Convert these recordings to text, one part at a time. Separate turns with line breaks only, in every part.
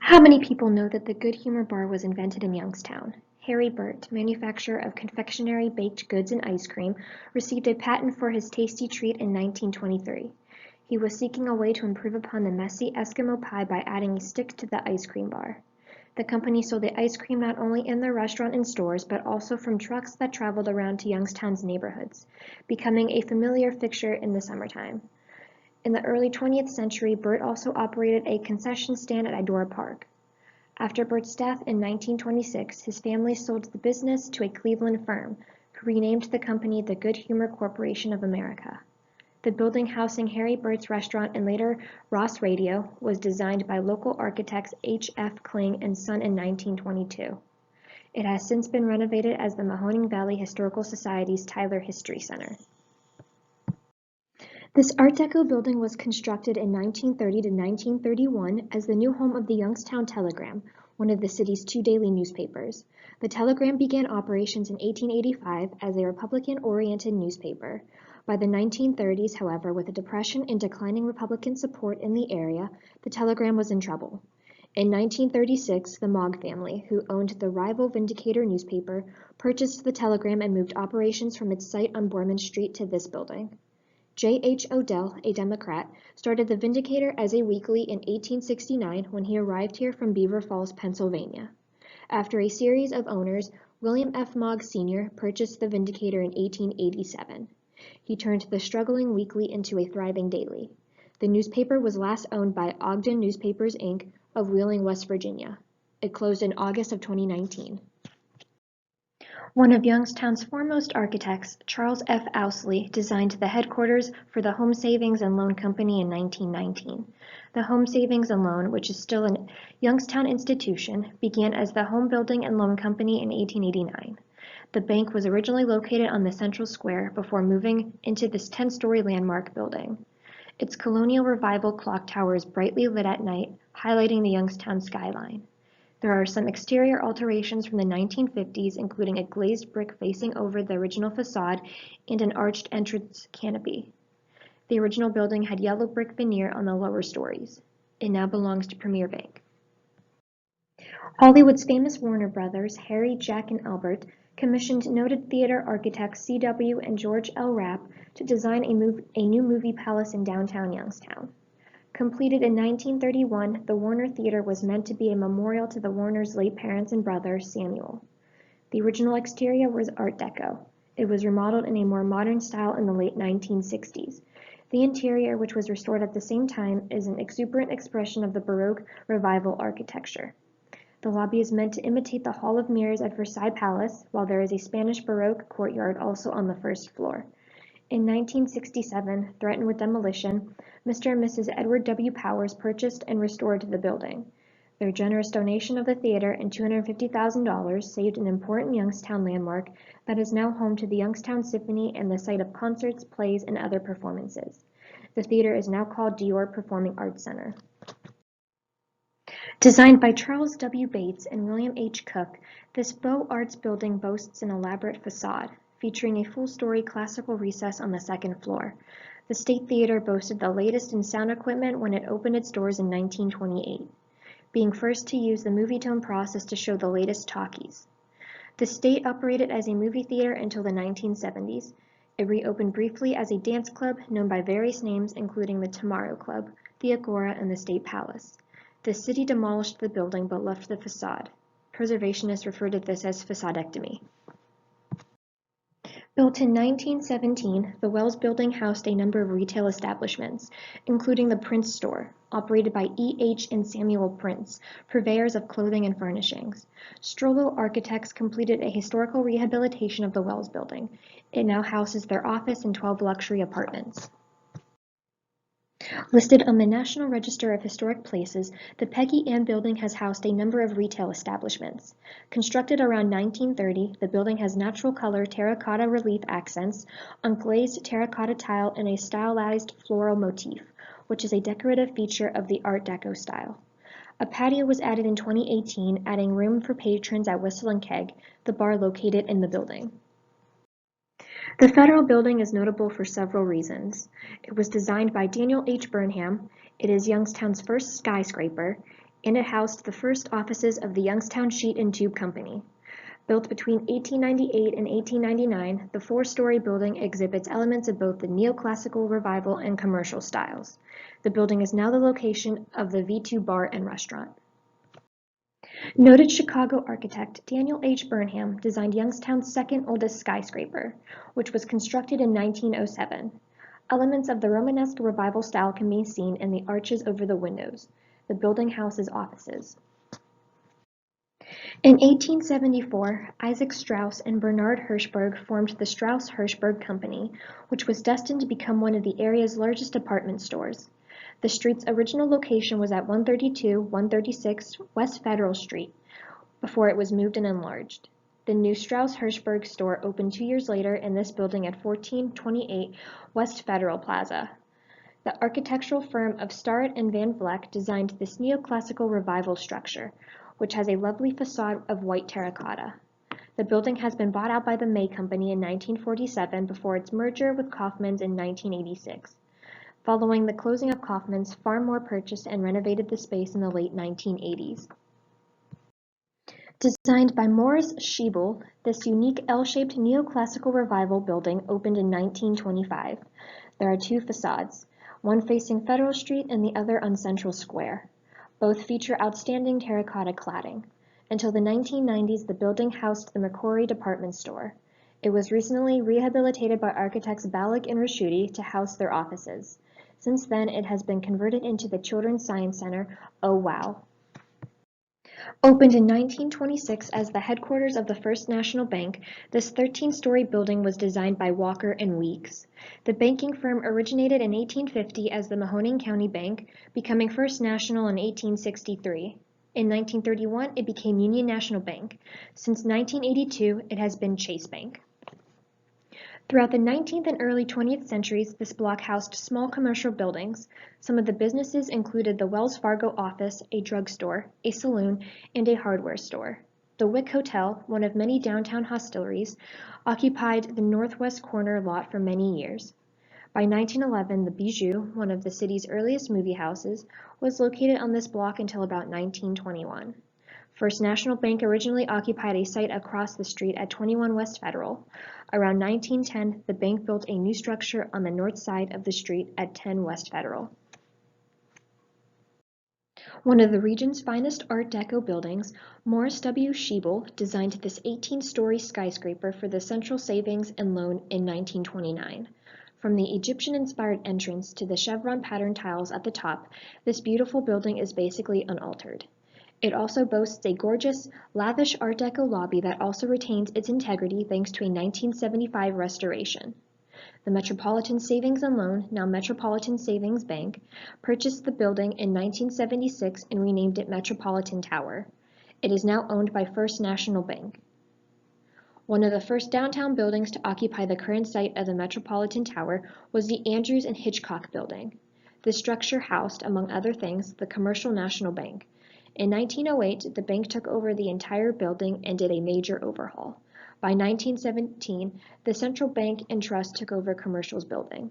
How many people know that the Good Humor Bar was invented in Youngstown? Harry Burt, manufacturer of confectionery, baked goods, and ice cream, received a patent for his tasty treat in 1923. He was seeking a way to improve upon the messy Eskimo pie by adding a stick to the ice cream bar. The company sold the ice cream not only in their restaurant and stores, but also from trucks that traveled around to Youngstown's neighborhoods, becoming a familiar fixture in the summertime. In the early 20th century, Burt also operated a concession stand at Deyor Park. After Burt's death in 1926, his family sold the business to a Cleveland firm, who renamed the company the Good Humor Corporation of America. The building housing Harry Burt's restaurant and later Ross Radio was designed by local architects H. F. Kling and Son in 1922. It has since been renovated as the Mahoning Valley Historical Society's Tyler History Center. This Art Deco building was constructed in 1930 to 1931 as the new home of the Youngstown Telegram, one of the city's two daily newspapers. The Telegram began operations in 1885 as a Republican-oriented newspaper. By the 1930s, however, with a depression and declining Republican support in the area, the Telegram was in trouble. In 1936, the Mogg family, who owned the rival Vindicator newspaper, purchased the Telegram and moved operations from its site on Borman Street to this building. J. H. Odell, a Democrat, started the Vindicator as a weekly in 1869 when he arrived here from Beaver Falls, Pennsylvania. After a series of owners, William F. Mogg Sr. purchased the Vindicator in 1887. He turned the struggling weekly into a thriving daily. The newspaper was last owned by Ogden Newspapers, Inc. of Wheeling, West Virginia. It closed in August of 2019. One of Youngstown's foremost architects, Charles F. Ousley, designed the headquarters for the Home Savings and Loan Company in 1919. The Home Savings and Loan, which is still a Youngstown institution, began as the Home Building and Loan Company in 1889. The bank was originally located on the central square before moving into this 10-story landmark building. Its colonial revival clock tower is brightly lit at night, highlighting the Youngstown skyline. There are some exterior alterations from the 1950s, including a glazed brick facing over the original facade and an arched entrance canopy. The original building had yellow brick veneer on the lower stories. It now belongs to Premier Bank. Hollywood's famous Warner Brothers, Harry, Jack, and Albert, commissioned noted theater architects C.W. and George L. Rapp to design a new movie palace in downtown Youngstown. Completed in 1931, the Warner Theater was meant to be a memorial to the Warners' late parents and brother, Samuel. The original exterior was Art Deco. It was remodeled in a more modern style in the late 1960s. The interior, which was restored at the same time, is an exuberant expression of the Baroque Revival architecture. The lobby is meant to imitate the Hall of Mirrors at Versailles Palace, while there is a Spanish Baroque courtyard also on the first floor. In 1967, threatened with demolition, Mr. and Mrs. Edward W. Powers purchased and restored the building. Their generous donation of the theater and $250,000 saved an important Youngstown landmark that is now home to the Youngstown Symphony and the site of concerts, plays, and other performances. The theater is now called Deyor Performing Arts Center. Designed by Charles W. Bates and William H. Cook, this Beaux Arts building boasts an elaborate facade, featuring a full-story classical recess on the second floor. The State Theater boasted the latest in sound equipment when it opened its doors in 1928, being first to use the Movietone process to show the latest talkies. The State operated as a movie theater until the 1970s. It reopened briefly as a dance club known by various names, including the Tomorrow Club, the Agora, and the State Palace. The city demolished the building but left the facade. Preservationists refer to this as facadectomy. Built in 1917, the Wells Building housed a number of retail establishments, including the Prince Store, operated by E. H. and Samuel Prince, purveyors of clothing and furnishings. Strollo Architects completed a historical rehabilitation of the Wells Building. It now houses their office and 12 luxury apartments. Listed on the National Register of Historic Places, the Peggy Building has housed a number of retail establishments. Constructed around 1930, the building has natural color terracotta relief accents on glazed terracotta tile and a stylized floral motif, which is a decorative feature of the Art Deco style. A patio was added in 2018, adding room for patrons at Whistle and Keg, the bar located in the building. The Federal Building is notable for several reasons. It was designed by Daniel H. Burnham. It is Youngstown's first skyscraper. and it housed the first offices of the Youngstown Sheet and Tube Company. Built between 1898 and 1899, the four-story building exhibits elements of both the neoclassical revival and commercial styles. The building is now the location of the V2 Bar and Restaurant. Noted Chicago architect Daniel H. Burnham designed Youngstown's second oldest skyscraper, which was constructed in 1907. Elements of the Romanesque revival style can be seen in the arches over the windows. The building houses offices. In 1874, Isaac Strouss and Bernard Hirshberg formed the Strouss-Hirshberg Company, which was destined to become one of the area's largest department stores. The street's original location was at 132-136 West Federal Street, before it was moved and enlarged. The new Strouss-Hirshberg store opened 2 years later in this building at 1428 West Federal Plaza. The architectural firm of Starrett and Van Vleck designed this neoclassical revival structure, which has a lovely facade of white terracotta. The building has been bought out by the May Company in 1947 before its merger with Kaufmann's in 1986. Following the closing of Kaufmann's, Farmore purchased and renovated the space in the late 1980s. Designed by Morris Schiebel, this unique L-shaped neoclassical revival building opened in 1925. There are two facades, one facing Federal Street and the other on Central Square. Both feature outstanding terracotta cladding. Until the 1990s, the building housed the McCrory department store. It was recently rehabilitated by architects Balick and Raschuti to house their offices. Since then, it has been converted into the Children's Science Center, OhWow. Opened in 1926 as the headquarters of the First National Bank, this 13-story building was designed by Walker and Weeks. The banking firm originated in 1850 as the Mahoning County Bank, becoming First National in 1863. In 1931, it became Union National Bank. Since 1982, it has been Chase Bank. Throughout the 19th and early 20th centuries, this block housed small commercial buildings. Some of the businesses included the Wells Fargo office, a drugstore, a saloon, and a hardware store. The Wick Hotel, one of many downtown hostelries, occupied the northwest corner lot for many years. By 1911, the Bijou, one of the city's earliest movie houses, was located on this block until about 1921. First National Bank originally occupied a site across the street at 21 West Federal. Around 1910, the bank built a new structure on the north side of the street at 10 West Federal. One of the region's finest Art Deco buildings, Morris W. Schiebel designed this 18-story skyscraper for the Central Savings and Loan in 1929. From the Egyptian-inspired entrance to the chevron pattern tiles at the top, this beautiful building is basically unaltered. It also boasts a gorgeous, lavish Art Deco lobby that also retains its integrity thanks to a 1975 restoration. The Metropolitan Savings and Loan, now Metropolitan Savings Bank, purchased the building in 1976 and renamed it Metropolitan Tower. It is now owned by First National Bank. One of the first downtown buildings to occupy the current site of the Metropolitan Tower was the Andrews and Hitchcock Building. This structure housed, among other things, the Commercial National Bank. In 1908, the bank took over the entire building and did a major overhaul. By 1917, the Central Bank and Trust took over Commercial's building.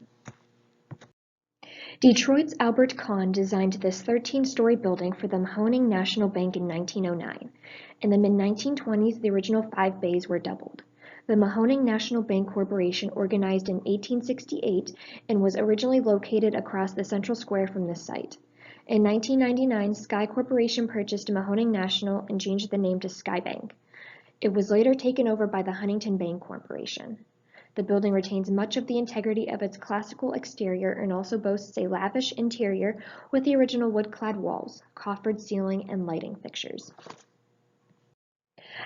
Detroit's Albert Kahn designed this 13-story building for the Mahoning National Bank in 1909. In the mid-1920s, the original 5 bays were doubled. The Mahoning National Bank Corporation organized in 1868 and was originally located across the Central Square from this site. In 1999, Sky Corporation purchased Mahoning National and changed the name to Sky Bank. It was later taken over by the Huntington Bank Corporation. The building retains much of the integrity of its classical exterior and also boasts a lavish interior with the original wood-clad walls, coffered ceiling, and lighting fixtures.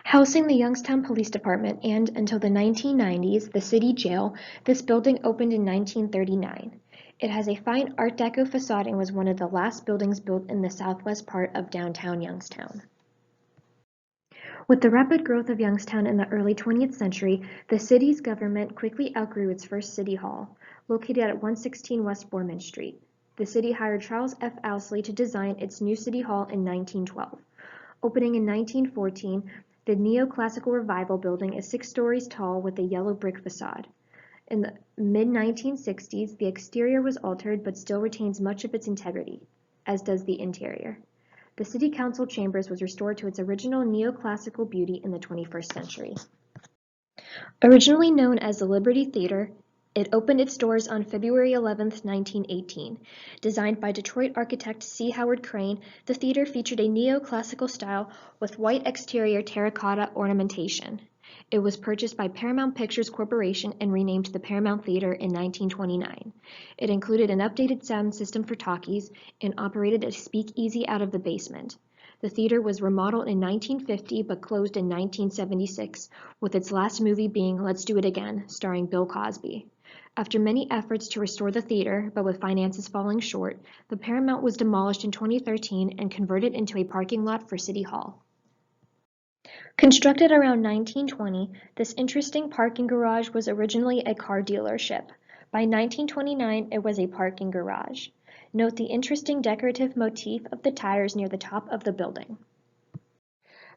Housing the Youngstown Police Department and, until the 1990s, the city jail, this building opened in 1939. It has a fine Art Deco facade and was one of the last buildings built in the southwest part of downtown Youngstown. With the rapid growth of Youngstown in the early 20th century, the city's government quickly outgrew its first city hall, located at 116 West Borman Street. The city hired Charles F. Owsley to design its new city hall in 1912. Opening in 1914, the neoclassical revival building is 6 stories tall with a yellow brick facade. In the mid-1960s, the exterior was altered but still retains much of its integrity, as does the interior. The City Council Chambers was restored to its original neoclassical beauty in the 21st century. Originally known as the Liberty Theater, it opened its doors on February 11, 1918. Designed by Detroit architect C. Howard Crane, the theater featured a neoclassical style with white exterior terracotta ornamentation. It was purchased by Paramount Pictures Corporation and renamed the Paramount Theater in 1929. It included an updated sound system for talkies and operated a speakeasy out of the basement. The theater was remodeled in 1950 but closed in 1976, with its last movie being Let's Do It Again, starring Bill Cosby. After many efforts to restore the theater, but with finances falling short, the Paramount was demolished in 2013 and converted into a parking lot for City Hall. Constructed around 1920, this interesting parking garage was originally a car dealership. By 1929, it was a parking garage. Note the interesting decorative motif of the tires near the top of the building.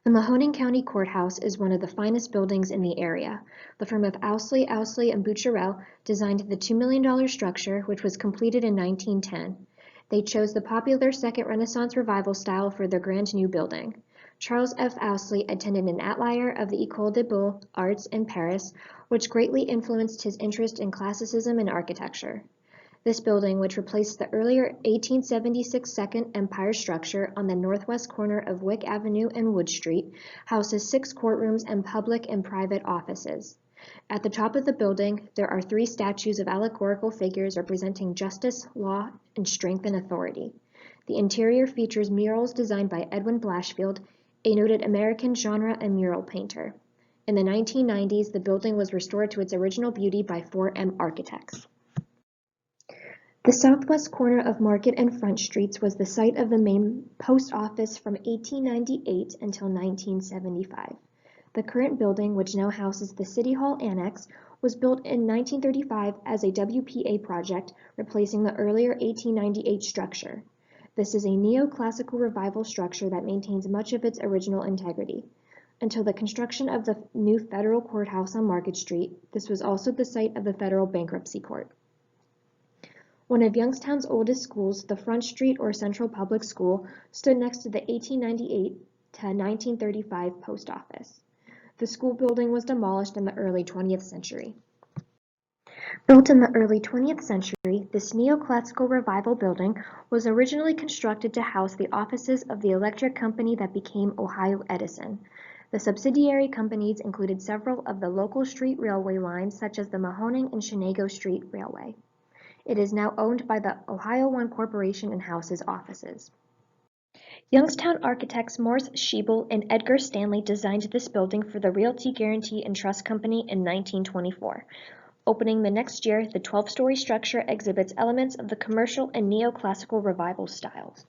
The Mahoning County Courthouse is one of the finest buildings in the area. The firm of Owsley, and Boucherel designed the $2 million structure, which was completed in 1910. They chose the popular Second Renaissance Revival style for their grand new building. Charles F. Owsley attended an atelier of the École des Beaux-Arts in Paris, which greatly influenced his interest in classicism and architecture. This building, which replaced the earlier 1876 Second Empire structure on the northwest corner of Wick Avenue and Wood Street, houses 6 courtrooms and public and private offices. At the top of the building, there are 3 statues of allegorical figures representing justice, law, and strength and authority. The interior features murals designed by Edwin Blashfield, a noted American genre and mural painter. In the 1990s, the building was restored to its original beauty by 4M architects. The southwest corner of Market and Front Streets was the site of the main post office from 1898 until 1975. The current building, which now houses the City Hall Annex, was built in 1935 as a WPA project, replacing the earlier 1898 structure. This is a neoclassical revival structure that maintains much of its original integrity. Until the construction of the new federal courthouse on Market Street, this was also the site of the federal bankruptcy court. One of Youngstown's oldest schools, the Front Street or Central Public School, stood next to the 1898 to 1935 post office. The school building was demolished in the early 20th century. Built in the early 20th century, this neoclassical revival building was originally constructed to house the offices of the electric company that became Ohio Edison. The subsidiary companies included several of the local street railway lines such as the Mahoning and Shenango Street Railway. It is now owned by the Ohio One Corporation and houses offices. Youngstown architects Morse Schiebel and Edgar Stanley designed this building for the Realty Guarantee and Trust Company in 1924. Opening the next year, the 12-story structure exhibits elements of the commercial and neoclassical revival styles.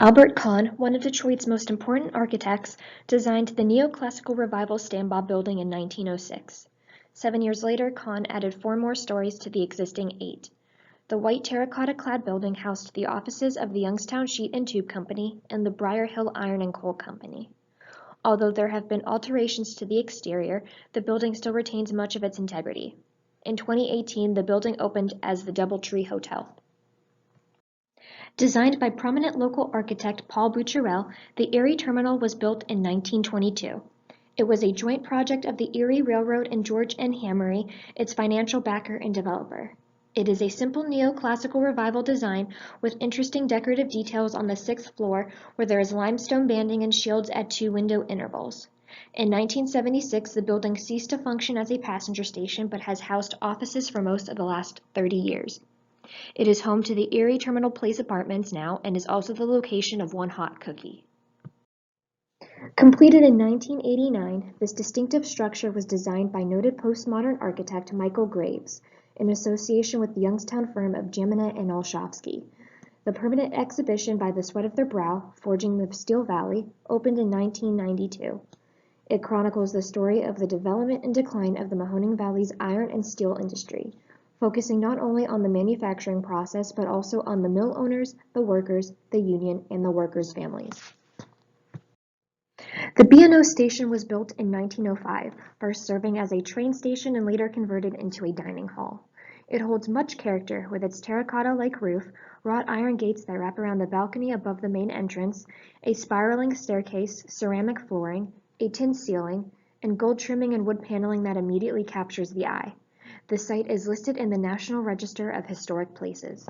Albert Kahn, one of Detroit's most important architects, designed the neoclassical revival Stambaugh building in 1906. 7 years later, Kahn added 4 more stories to the existing 8. The white terracotta-clad building housed the offices of the Youngstown Sheet and Tube Company and the Briar Hill Iron and Coal Company. Although there have been alterations to the exterior, the building still retains much of its integrity. In 2018, the building opened as the DoubleTree Hotel. Designed by prominent local architect Paul Boucherel, the Erie Terminal was built in 1922. It was a joint project of the Erie Railroad and George N. Hammery, its financial backer and developer. It is a simple neoclassical revival design with interesting decorative details on the 6th floor where there is limestone banding and shields at 2 window intervals. In 1976, the building ceased to function as a passenger station but has housed offices for most of the last 30 years. It is home to the Erie Terminal Place Apartments now and is also the location of One Hot Cookie. Completed in 1989, this distinctive structure was designed by noted postmodern architect Michael Graves, in association with the Youngstown firm of Jaminet and Olszewski. The permanent exhibition by the Sweat of Their Brow, Forging the Steel Valley, opened in 1992. It chronicles the story of the development and decline of the Mahoning Valley's iron and steel industry, focusing not only on the manufacturing process but also on the mill owners, the workers, the union, and the workers' families. The B&O Station was built in 1905, first serving as a train station and later converted into a dining hall. It holds much character with its terracotta-like roof, wrought iron gates that wrap around the balcony above the main entrance, a spiraling staircase, ceramic flooring, a tin ceiling, and gold trimming and wood paneling that immediately captures the eye. The site is listed in the National Register of Historic Places.